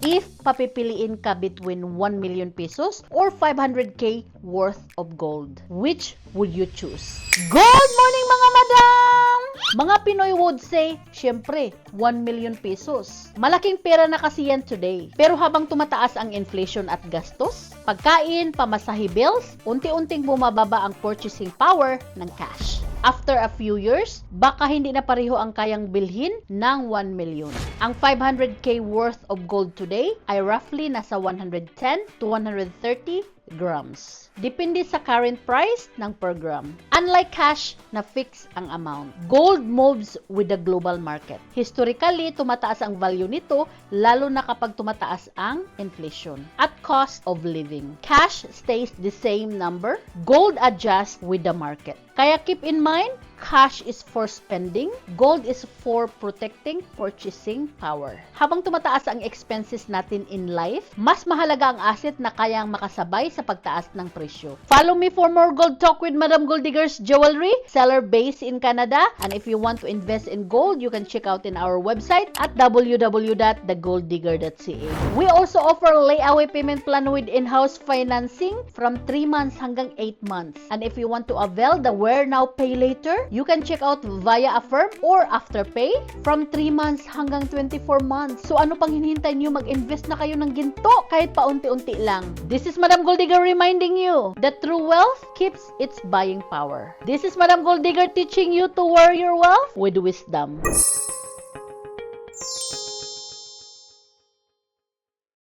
if papipiliin ka between 1 million pesos or 500k worth of gold. Which would you choose? Good morning mga madam! Mga Pinoy would say, syempre, 1 million pesos. Malaking pera na kasi yan today. Pero habang tumataas ang inflation at gastos, pagkain, pamasahe bills, unti-unting bumababa ang purchasing power ng cash. After a few years, baka hindi na pareho ang kayang bilhin ng 1 million. Ang 500k worth of gold today ay roughly nasa 110 to 130 grams. Depende sa current price ng per gram. Unlike cash na fix ang amount, gold moves with the global market. Historically, tumataas ang value nito lalo na kapag tumataas ang inflation at cost of living. Cash stays the same number, gold adjusts with the market. Kaya keep in mind, cash is for spending, gold is for protecting purchasing power. Habang tumataas ang expenses natin in life, mas mahalaga ang asset na kayang makasabay sa pagtaas ng presyo. Follow me for more gold talk with Madam Gold Diggers Jewelry, seller based in Canada. And if you want to invest in gold, you can check out in our website at www.thegolddigger.ca. We also offer layaway payment plan with in-house financing from 3 months hanggang 8 months. And if you want to avail the Wear Now Pay Later, you can check out via Affirm or Afterpay from 3 months hanggang 24 months. So ano pang hinihintay niyo? Mag-invest na kayo ng ginto kahit paunti-unti lang. This is Madam Gold Digger reminding you that true wealth keeps its buying power. This is Madam Gold Digger teaching you to wear your wealth with wisdom.